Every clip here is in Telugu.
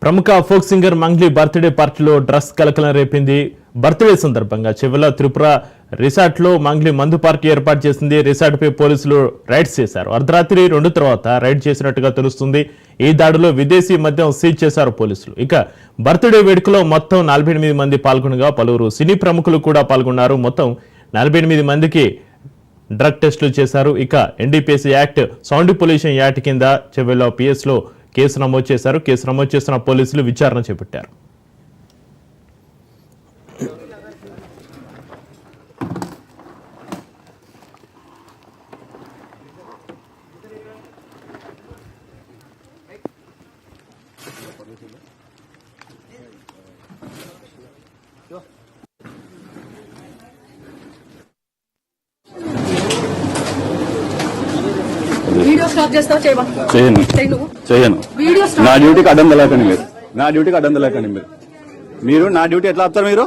ప్రముఖ ఫోక్ సింగర్ మంగ్లీ బర్త్డే పార్టీలో డ్రగ్స్ కలకలం రేపింది. బర్త్డే సందర్భంగా చివల త్రిపుర రిసార్ట్ లో మంగ్లీ మందు పార్టీ ఏర్పాటు చేసింది. రిసార్ట్ పై పోలీసులు రైడ్స్ చేశారు. అర్ధరాత్రి 2 తర్వాత రైడ్ చేసినట్టుగా తెలుస్తుంది. ఈ దాడిలో విదేశీ మద్యం సీజ్ చేశారు పోలీసులు. ఇక బర్త్డే వేడుకలో మొత్తం 48 మంది పాల్గొనగా పలువురు సినీ ప్రముఖులు కూడా పాల్గొన్నారు. మొత్తం 48 మందికి డ్రగ్ టెస్టులు చేశారు. ఇక NDPS act, sound pollution act కింద చెవెల్లో పిఎస్ లో కేసు నమోదు చేశారు. కేసు నమోదు చేసిన పోలీసులు విచారణ చేపట్టారు. చేయను. నా డ్యూటీకి అడ్డం తెలకండి మీరు. నా డ్యూటీకి అడ్డం తెలకండి మీరు నా డ్యూటీ ఎట్లా ఆపుతారు మీరు?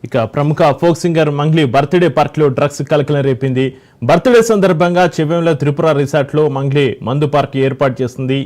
ఇక ప్రముఖ ఫోక్ సింగర్ మంగ్లీ బర్త్డే పార్టీలో డ్రగ్స్ కలకలం రేపింది. బర్త్డే సందర్భంగా చెవెంలో త్రిపుర రిసార్ట్ లో మంగ్లీ మందు పార్టీ ఏర్పాటు చేసింది.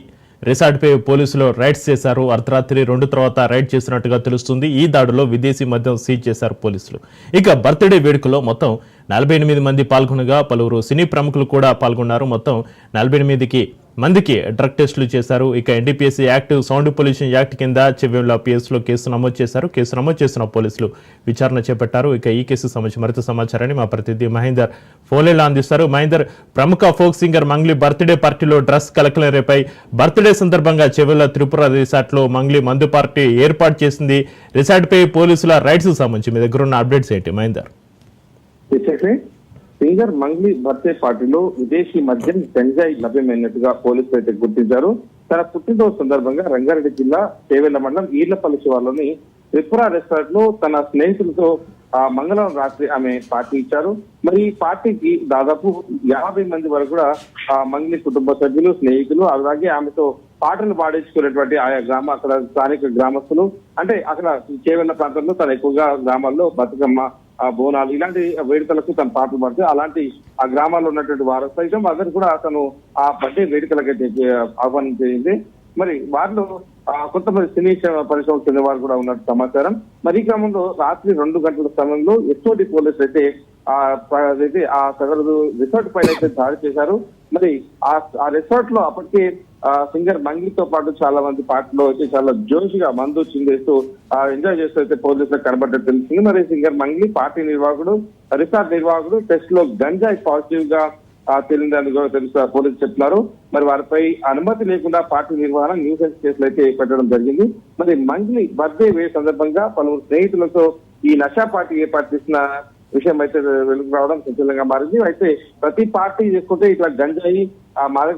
రిసార్ట్ పై పోలీసులు రైడ్స్ చేశారు. అర్ధరాత్రి 2 తర్వాత రైడ్ చేసినట్టుగా తెలుస్తుంది. ఈ దాడిలో విదేశీ మద్యం సీజ్ చేశారు పోలీసులు. ఇక బర్త్డే వేడుకలో మొత్తం 48 మంది పాల్గొనగా పలువురు సినీ ప్రముఖులు కూడా పాల్గొన్నారు. మొత్తం 48 మందికి డ్రగ్ టెస్టులు చేశారు. ఇక NDPS act, sound pollution act కింద చెవెంలో పిఎస్ లో కేసు నమోదు చేశారు. కేసు నమోదు చేసిన పోలీసులు విచారణ చేపట్టారు. ఇక ఈ కేసు సంబంధించి మరింత సమాచారాన్ని మా ప్రతినిధి మహేందర్ ఫోన్లో అందిస్తారు. మహేందర్, ప్రముఖ ఫోక్ సింగర్ మంగ్లీ బర్త్డే పార్టీలో డ్రగ్స్ కలకలం రేపాయి. బర్త్డే సందర్భంగా చెవెల త్రిపుర రిసార్ట్ లో మంగ్లీ మందు పార్టీ ఏర్పాటు చేసింది. రిసార్ట్ పై పోలీసుల రైడ్స్ సంబంధించి మీ దగ్గర ఉన్న అప్డేట్స్ ఏంటి మహేందర్? సింగర్ మంగ్లీ బర్త్డే పార్టీలో విదేశీ మద్యం గంజాయి లభ్యమైనట్టుగా పోలీసులు అయితే గుర్తించారు. తన పుట్టినరోజు సందర్భంగా రంగారెడ్డి జిల్లా చేవెళ్ల మండలం ఈర్లపల్లి శివార్లోని త్రిపుర రెస్టారెంట్ లో తన స్నేహితులతో మంగళవారం రాత్రి ఆమె పార్టీ ఇచ్చారు. మరి ఈ పార్టీకి దాదాపు 50 మంది వరకు కూడా మంగ్లీ కుటుంబ సభ్యులు, స్నేహితులు, అలాగే ఆమెతో పాటలు పాడించుకునేటువంటి ఆయా అక్కడ స్థానిక గ్రామస్తులు, అంటే అక్కడ చేవెళ్ల ప్రాంతంలో తన ఎక్కువగా గ్రామాల్లో బతుకమ్మ, బోనాలు ఇలాంటి వేడుకలకు తను పాటలు పాడితే అలాంటి ఆ గ్రామాల్లో ఉన్నటువంటి వారు సైతం అందరు కూడా తను ఆ బర్త్డే వేడుకలకైతే ఆహ్వానించింది. మరి వారిలో కొంతమంది సినీ పరిశ్రమకు చెందిన వారు కూడా ఉన్నట్టు సమాచారం. మరి ఈ క్రమంలో రాత్రి 2 గంటల సమయంలో ఎస్ఓడి పోలీసులు అయితే ఆ సగరు రిసార్ట్ పైన అయితే దాడి చేశారు. మరి ఆ రిసార్ట్ లో అప్పటికే సింగర్ మంగ్లీతో పాటు చాలా మంది పార్టీలో అయితే చాలా జోష్గా మందు చిందేస్తూ ఎంజాయ్ చేస్తూ అయితే పోలీసులకు కనబడ్డట్టు తెలిసింది. మరి సింగర్ మంగ్లీ పార్టీ నిర్వాహకుడు, రిసార్ట్ నిర్వాహకుడు టెస్ట్ లో గంజాయి పాజిటివ్ గా తేలిందని తెలుసు పోలీసులు చెప్తున్నారు. మరి వారిపై అనుమతి లేకుండా పార్టీ నిర్వహణ న్యూసెన్స్ కేసులు అయితే పెట్టడం జరిగింది. మరి మంగ్లీ బర్త్డే సందర్భంగా పలువురు స్నేహితులతో ఈ నషా పార్టీ ఏర్పాటు చేసిన విషయం అయితే వెలుగు రావడం సంచలనంగా మారింది. అయితే ప్రతి పార్టీ చేసుకుంటే ఇట్లా గంజాయి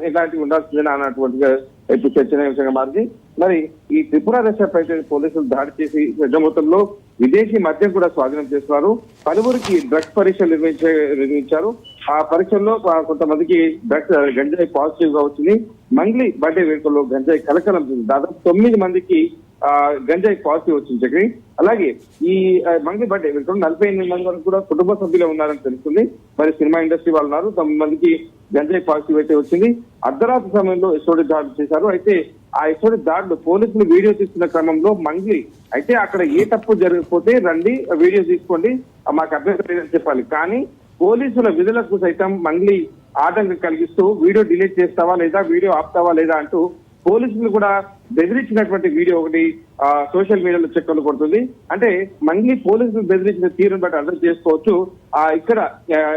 ఇలాంటివి ఉండాల్సిందేనా అన్నటువంటిగా ఇప్పుడు చర్చనీయాంశంగా మారింది. మరి ఈ త్రిపుర రిసార్ట్ అయితే పోలీసులు దాడి చేసి పెద్ద మొత్తంలో విదేశీ మద్యం కూడా స్వాధీనం చేస్తున్నారు. పలువురికి డ్రగ్స్ పరీక్షలు నిర్వహించారు. ఆ పరీక్షల్లో కొంతమందికి డ్రగ్స్ గంజాయి పాజిటివ్ గా వచ్చింది. మంగ్లీ బర్త్డే వేడుకల్లో గంజాయి కలకలం దాదాపు 9 మందికి గంజాయి పాజిటివ్ వచ్చింది చక్రి. అలాగే ఈ మంగ్లీ బర్త్డే వేడుకలో 48 మంది వరకు కూడా కుటుంబ సభ్యులే ఉన్నారని తెలుస్తుంది. మరి సినిమా ఇండస్ట్రీ వాళ్ళు ఉన్నారు. 9 మందికి గంజాయి పాజిటివ్ అయితే వచ్చింది. అర్ధరాత్రి సమయంలో ఎస్ఓడి దాడులు చేశారు. అయితే ఆ ఎస్ఓడి దాడులు పోలీసులు వీడియో తీసుకున్న క్రమంలో మంగ్లీ అయితే అక్కడ ఏ తప్పు జరగకపోతే రండి వీడియో తీసుకోండి మాకు అభ్యంతరం చెప్పాలి, కానీ పోలీసుల విధులకు సైతం మంగ్లీ ఆటంకం కలిగిస్తూ వీడియో డిలీట్ చేస్తావా లేదా, వీడియో ఆపుతావా లేదా అంటూ పోలీసులు కూడా బెదిరించినటువంటి వీడియో ఒకటి సోషల్ మీడియాలో చక్కర్లు కొడుతుంది. అంటే మంగ్లీ పోలీసులు బెదిరించిన తీరును బట్టి అర్థం చేసుకోవచ్చు. ఇక్కడ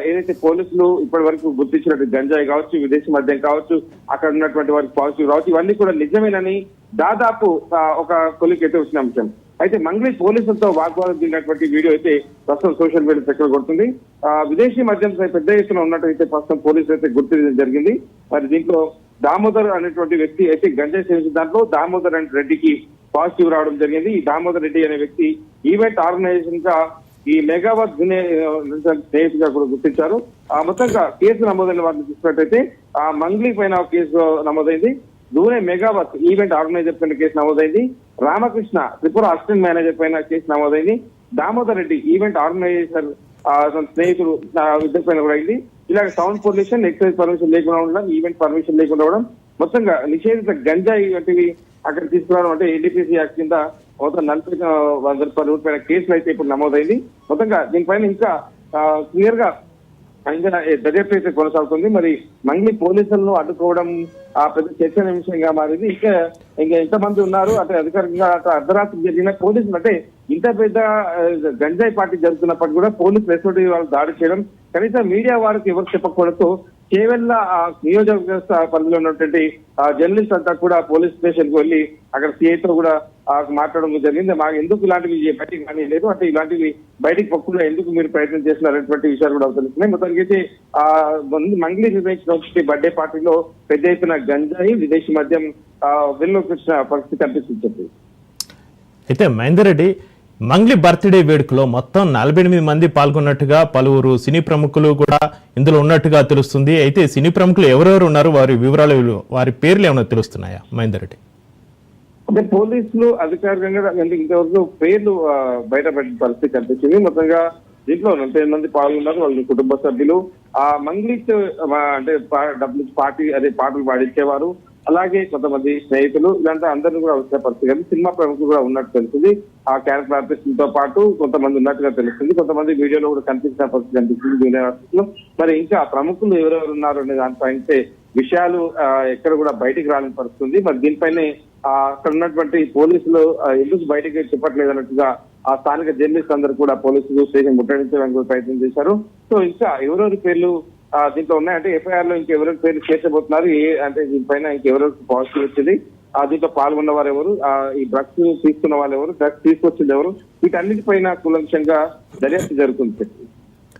ఏదైతే పోలీసులు ఇప్పటి వరకు గుర్తించినట్టు గంజాయి కావచ్చు, విదేశీ మద్యం కావచ్చు, అక్కడ ఉన్నటువంటి వారికి పాజిటివ్ కావచ్చు, ఇవన్నీ కూడా నిజమేనని దాదాపు ఒక కొలికైతే వచ్చిన అంశం. అయితే మంగ్లీ పోలీసులతో వాగ్వాదం దిగినటువంటి వీడియో అయితే ప్రస్తుతం సోషల్ మీడియా చక్కర్లు కొడుతుంది. విదేశీ మద్యం పెద్ద ఎత్తున ఉన్నట్టయితే ప్రస్తుతం పోలీసులు అయితే గుర్తించడం జరిగింది. మరి దీంట్లో దామోదర్ అనేటువంటి వ్యక్తి అయితే గంజాయి సేవించిన దాంట్లో దామోదర్ అండ్ రెడ్డికి పాజిటివ్ రావడం జరిగింది. ఈ దామోదర్ రెడ్డి అనే వ్యక్తి ఈవెంట్ ఆర్గనైజేషన్ గా ఈ మెగావత్ స్నేహితుగా కూడా గుర్తించారు. మొత్తంగా కేసు నమోదైన వారిని చూసినట్టయితే మంగ్లీ పైన కేసు నమోదైంది. దూనే మెగావత్ ఈవెంట్ ఆర్గనైజర్ పైన కేసు నమోదైంది. రామకృష్ణ త్రిపుర అసిస్టెంట్ మేనేజర్ పైన కేసు నమోదైంది. దామోదర్ రెడ్డి ఈవెంట్ ఆర్గనైజర్ స్నేహితులు ఇద్దరి పైన కూడా అయింది. ఇలాగ సౌండ్ పొల్యూషన్, ఎక్సైజ్ పర్మిషన్ లేకుండా ఉండడం, ఈవెంట్ పర్మిషన్ లేకుండా ఉండడం, మొత్తంగా నిషేధిత గంజాయి వంటివి అక్కడ తీసుకురావడం అంటే ఎన్డీపీసీ యాక్ట్ కింద మొత్తం 40,100 రూపాయల కేసులు అయితే ఇప్పుడు నమోదైంది. మొత్తంగా దీనిపైన ఇంకా క్లియర్ గా దర్యాప్తు అయితే కొనసాగుతుంది. మరి మంగ్లీ పోలీసులను అడ్డుకోవడం పెద్ద చర్చనీయాంశంగా మారింది. ఇంకా ఎంతమంది ఉన్నారు అంటే అధికారికంగా అర్ధరాత్రి జరిగిన పోలీసులు అంటే ఇంత పెద్ద గంజాయి పార్టీ జరుగుతున్నప్పటికీ కూడా పోలీసులు ఎటువంటి వాళ్ళు దాడి చేయడం, కనీసం మీడియా వారికి ఎవరు చెప్పకపోవడంతో కేవల్ల నియోజకవర్గ పరిధిలో ఉన్నటువంటి జర్నలిస్ట్ అంతా కూడా పోలీస్ స్టేషన్ కు వెళ్లి అక్కడ సిఐతో కూడా మాట్లాడడం జరిగింది. మాకు ఎందుకు ఇలాంటివి బయటికి కానీ లేదు అంటే ఇలాంటివి బయటికి పక్కకుండా ఎందుకు మీరు ప్రయత్నం చేస్తున్నారనేటువంటి విషయాలు కూడా తెలుస్తున్నాయి. మొత్తానికి అయితే మంగ్లీ నిర్వహించిన బర్త్డే పార్టీలో పెద్ద ఎత్తున గంజాయి, విదేశీ మద్యం వెలుగులోకి వచ్చిన పరిస్థితి కనిపిస్తుంది. అయితే మహేందర్ రెడ్డి మంగ్లీ బర్త్డే వేడుకలో మొత్తం 48 మంది పాల్గొన్నట్టుగా పలువురు సినీ ప్రముఖులు కూడా ఇందులో ఉన్నట్టుగా తెలుస్తుంది. అయితే సినీ ప్రముఖులు ఎవరెవరు ఉన్నారు, వారి వివరాలు, వారి పేర్లు ఏమైనా తెలుస్తున్నాయా మహేందర్ రెడ్డి? అంటే పోలీసులు అధికారికంగా ఇంతవరకు పేర్లు బయటపడిన పరిస్థితి కనిపించింది. మొత్తంగా దీంట్లో 48 మంది పాల్గొన్నారు. వాళ్ళ కుటుంబ సభ్యులు మంగ్లీ అంటే డబ్బులు పాటలు పాడించేవారు, అలాగే కొంతమంది స్నేహితులు ఇలాంటి అందరినీ కూడా వచ్చిన పరిస్థితి కానీ సినిమా ప్రముఖులు కూడా ఉన్నట్టు తెలుస్తుంది. ఆ క్యారెక్టర్ ఆర్టిస్టులతో పాటు కొంతమంది ఉన్నట్టుగా తెలుస్తుంది. కొంతమంది వీడియోలో కూడా కనిపించిన పరిస్థితి కనిపిస్తుంది జూనియర్ ఆర్టిస్టులు. మరి ఇంకా ప్రముఖులు ఎవరెవరు ఉన్నారు అనే దానిపైన విషయాలు ఎక్కడ కూడా బయటికి రాని పరిస్థితుంది. మరి దీనిపైనే అక్కడ ఉన్నటువంటి పోలీసులు ఎందుకు బయటికి చెప్పట్లేదు అన్నట్టుగా ఆ స్థానిక జర్నలిస్ట్ అందరూ కూడా పోలీసులు స్టేషన్ ముట్టడించడానికి ప్రయత్నం చేశారు. సో ఇంకా ఎవరెవరి పేర్లు దీంట్లో ఉన్నాయంటే ఎఫ్ఐఆర్ లో ఇంకెవరెవరి పేర్లు చేర్చబోతున్నారు, అంటే దీనిపైన ఇంకెవరెవరికి పాజిటివ్ వచ్చింది, దీంట్లో పాల్గొన్న వారు ఎవరు, ఈ డ్రగ్స్ తీసుకున్న వాళ్ళు ఎవరు, డ్రగ్స్ తీసుకొచ్చింది ఎవరు, వీటన్నిటిపైన కూలంకషంగా దర్యాప్తు జరుగుతుంది.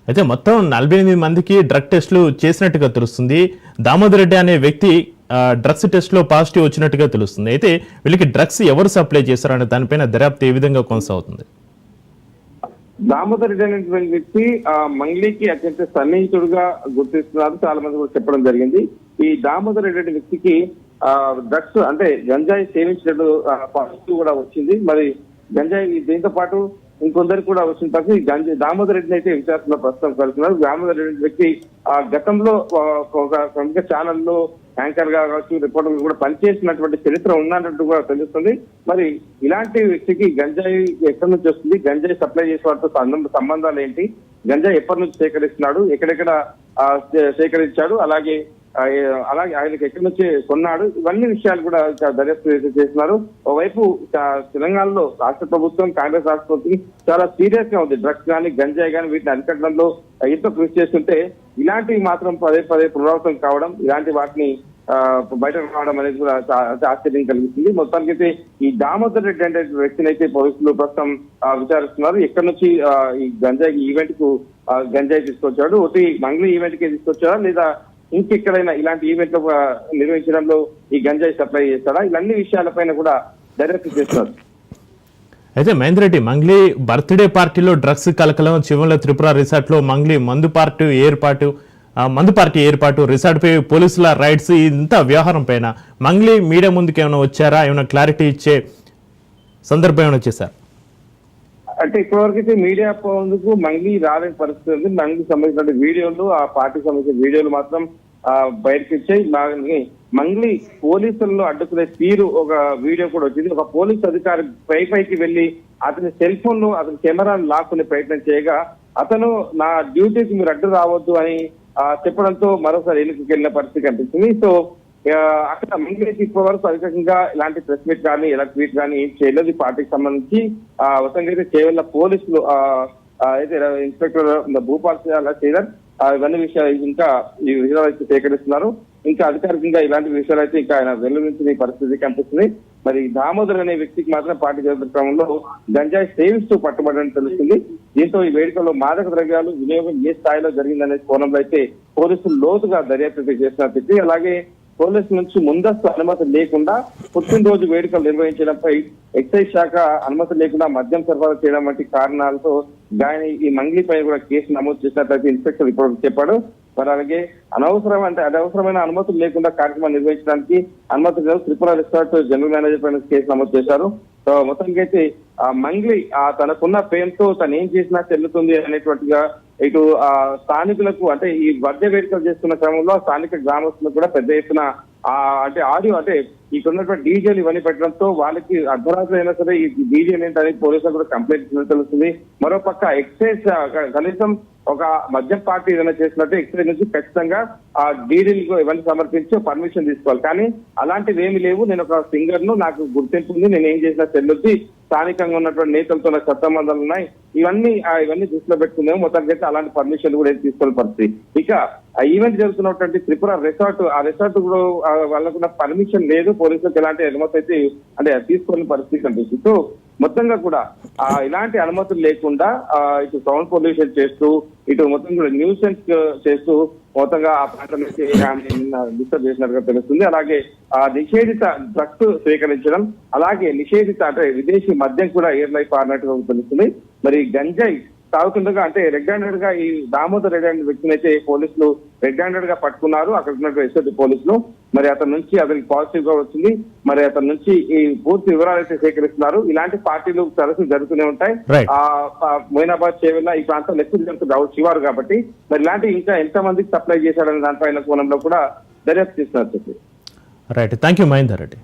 అయితే మొత్తం 48 మందికి డ్రగ్ టెస్టులు చేసినట్టుగా తెలుస్తుంది. దామోదర్ రెడ్డి అనే వ్యక్తి డ్రగ్స్ టెస్ట్ లో పాజిటివ్ వచ్చినట్టుగా తెలుస్తుంది. అయితే వీళ్ళకి డ్రగ్స్ ఎవరు సప్లై చేశారనే దానిపైన దర్యాప్తు ఏ విధంగా కొనసాగుతుంది? దామోదర్ రెడ్డి అనేటువంటి వ్యక్తి మంగ్లీకి అత్యంత సన్నిహితుడుగా గుర్తిస్తున్నారు, చాలా మంది కూడా చెప్పడం జరిగింది. ఈ దామోదర్ రెడ్డి అనే వ్యక్తికి డ్రగ్స్ అంటే గంజాయి సేవించినట్టు పాజిటివ్ కూడా వచ్చింది. మరి గంజాయి దీంతో పాటు ఇంకొందరికి కూడా వచ్చిన తర్వాత దామోదర్ రెడ్డిని అయితే విచారణలో ప్రస్తుతం కలుస్తున్నారు. దామోదర్ రెడ్డి వ్యక్తి గతంలో ఒక ప్రముఖ ఛానల్లో యాంకర్ గా కావచ్చు, రిపోర్టర్ కూడా పనిచేసినటువంటి చరిత్ర ఉన్నట్టు కూడా తెలుస్తుంది. మరి ఇలాంటి వ్యక్తికి గంజాయి ఎక్కడి నుంచి వస్తుంది, గంజాయి సప్లై చేసే వాటితో సంబంధాలు ఏంటి, గంజాయి ఎప్పటి నుంచి సేకరిస్తున్నాడు, ఎక్కడెక్కడ సేకరించాడు, అలాగే ఆయనకి ఎక్కడి నుంచి కొన్నాడు, ఇవన్నీ విషయాలు కూడా దర్యాప్తు చేస్తున్నారు. ఓవైపు తెలంగాణలో రాష్ట్ర ప్రభుత్వం, కాంగ్రెస్ రాష్ట్ర ప్రభుత్వం చాలా సీరియస్ గా ఉంది. డ్రగ్స్ కానీ గంజాయి కానీ వీటిని అరికట్టడంలో ఎంతో కృషి చేస్తుంటే ఇలాంటివి మాత్రం పదే పునరావృతం కావడం, ఇలాంటి వాటిని బయటకు రావడం అనేది కూడా ఆశ్చర్యం కలిగిస్తుంది. మొత్తానికైతే ఈ దామోదర్ రెడ్డి అనే వ్యక్తిని అయితే పోలీసులు ప్రస్తుతం విచారిస్తున్నారు. ఎక్కడి నుంచి ఈ గంజాయి ఈవెంట్ కు గంజాయి తీసుకొచ్చాడు, ఒకటి మంగ్లీ ఈవెంట్ కి తీసుకొచ్చాడా లేదా ఇంకెక్కడైనా ఇలాంటి ఈవెంట్ నిర్వహించడంలో ఈ గంజాయి సప్లై చేస్తాడా, ఇవన్నీ విషయాలపైన కూడా దర్యాప్తు చేస్తున్నారు. అయితే మహేందర్ రెడ్డి మంగ్లీ బర్త్డే పార్టీలో డ్రగ్స్ కలకలం, చివరిలో త్రిపుర రిసార్ట్ లో మంగ్లీ మందు పార్టీ ఏర్పాటు, రిసార్ట్ పై పోలీసుల రైడ్స్, ఇంత వ్యవహారం పైన మంగ్లీ మీడియా ముందుకు ఏమైనా వచ్చారా, ఏమైనా క్లారిటీ ఇచ్చే సందర్భం ఏమైనా వచ్చేసారు? అంటే ఇప్పటివరకు అయితే మీడియా ముందుకు మంగ్లీ రాలేని పరిస్థితి ఉంది. మంగ్లీకి సంబంధించిన వీడియోలు, ఆ పార్టీకి సంబంధించిన వీడియోలు మాత్రం బయటకు ఇచ్చాయి. మంగ్లీ పోలీసులను అడ్డుకునే తీరు ఒక వీడియో కూడా వచ్చింది. ఒక పోలీసు అధికారి పైకి వెళ్లి అతని సెల్ ఫోన్ లో అతని కెమెరాను లాక్కునే ప్రయత్నం చేయగా అతను నా డ్యూటీకి మీరు అడ్డు రావద్దు అని చెప్పడంతో మరోసారి ఎన్నికకి వెళ్ళిన పరిస్థితి కనిపిస్తుంది. సో అక్కడ మంగ్లీ ఇప్పటి వరకు అధికంగా ఇలాంటి ప్రెస్ మీట్ కానీ ఇలా ట్వీట్ కానీ ఏం చేయలేదు. ఈ పార్టీకి సంబంధించి అయితే కేవలం పోలీసులు అయితే ఇన్స్పెక్టర్ భూపాల్ శ్రీధర్ ఇవన్నీ విషయాలు ఇంకా ఈ విషయాలు అయితే సేకరిస్తున్నారు. ఇంకా అధికారికంగా ఇలాంటి విషయాలు అయితే ఇంకా ఆయన వెలువరించిన పరిస్థితి కనిపిస్తుంది. మరి దామోదర్ అనే వ్యక్తికి మాత్రం పార్టీ జరుగుతున్న క్రమంలో గంజాయి సేవిస్తూ పట్టుబడని తెలుస్తుంది. దీంతో ఈ వేడుకలో మాదక ద్రవ్యాలు వినియోగం ఏ స్థాయిలో జరిగిందనే కోణంలో అయితే పోలీసులు లోతుగా దర్యాప్తు చేస్తున్నారు. అలాగే పోలీసుల నుంచి ముందస్తు అనుమతి లేకుండా పుట్టినరోజు వేడుకలు నిర్వహించడంపై ఎక్సైజ్ శాఖ అనుమతి లేకుండా మద్యం సరఫరా చేయడం వంటి కారణాలతో ఈ మంగ్లీ పై కూడా కేసు నమోదు చేసినట్లయితే ఇన్స్పెక్టర్ ఇప్పుడు చెప్పాడు. మరి అలాగే అనవసరమైన అనుమతులు లేకుండా కార్యక్రమం నిర్వహించడానికి అనుమతి లేదు. త్రిపుర రిసార్ట్ జనరల్ మేనేజర్ పైన కేసు నమోదు చేశారు. సో మొత్తానికి అయితే ఆ మంగ్లీ తనకున్న పేరుతో తను ఏం చేసినా చెల్లుతుంది అనేటువంటిగా ఇటు స్థానికులకు అంటే ఈ వద్ద వేడుకలు చేస్తున్న క్రమంలో స్థానిక గ్రామస్తులకు కూడా పెద్ద ఎత్తున అంటే ఆడియో అంటే ఇక్కడ ఉన్నటువంటి డీజేలు ఇవన్నీ పెట్టడంతో వాళ్ళకి అర్ధరాత్రి అయినా సరే ఈ డీజేలు ఏంటని పోలీసులు కూడా కంప్లైంట్ తెలుస్తుంది. మరోపక్క ఎక్సైజ్ కనీసం ఒక మద్యం పార్టీ ఏదైనా చేసినట్టు ఎక్సైజ్ నుంచి ఖచ్చితంగా ఆ డీడీలకు ఇవన్నీ సమర్పించి పర్మిషన్ తీసుకోవాలి. కానీ అలాంటివి ఏమి లేవు. నేను ఒక సింగర్ ను, నాకు గుర్తింపు ఉంది, నేను ఏం చేసినా చెల్లుద్ది, స్థానికంగా ఉన్నటువంటి నేతలతో నాకు సత్సంబంధాలు ఉన్నాయి, ఇవన్నీ దృష్టిలో పెట్టుకుందేమో మొత్తానికి అయితే అలాంటి పర్మిషన్ కూడా తీసుకోని పరిస్థితి. ఇక ఆ ఈవెంట్ జరుగుతున్నటువంటి త్రిపుర రిసార్ట్ కూడా వాళ్ళకున్న పర్మిషన్ లేదు, పోలీసులకు ఎలాంటి అనుమతి అయితే అంటే తీసుకోని పరిస్థితి కనిపిస్తుంది. సో మొత్తంగా కూడా ఇలాంటి అనుమతులు లేకుండా ఇటు సౌండ్ పొల్యూషన్ చేస్తూ ఇటు మొత్తం కూడా న్యూసెన్స్ చేస్తూ మొత్తంగా ఆ ప్రాంతం డిస్టర్బ్ చేసినట్టుగా తెలుస్తుంది. అలాగే నిషేధిత డ్రగ్స్ స్వీకరించడం, అలాగే నిషేధిత అంటే విదేశీ మద్యం కూడా ఎయిర్ లైఫ్ ఆడినట్టుగా తెలుస్తుంది. మరి గంజాయి తాగుతుండగా అంటే రెడ్ హ్యాండెడ్ గా ఈ దామోదర్ రెడ్డి అనే వ్యక్తిని అయితే పోలీసులు రెడ్ హ్యాండెడ్ గా పట్టుకున్నారు. అక్కడ ఉన్నటువంటి ఎస్ఐటి పోలీసులు మరి అతనికి పాజిటివ్ గా వచ్చింది. మరి అతని నుంచి ఈ పూర్తి వివరాలు అయితే సేకరిస్తున్నారు. ఇలాంటి పార్టీలు తరచు జరుగుతూనే ఉంటాయి. మొయినాబాద్, చేవెళ్ళ ఈ ప్రాంతం ఎక్కువ జరుగుతుంది శివారు కాబట్టి మరి ఇలాంటి ఇంకా ఎంత మందికి సప్లై చేశాడనే దానిపైన కోణంలో కూడా దర్యాప్తు చేస్తున్నారు. Right, thank you Mahender Reddy.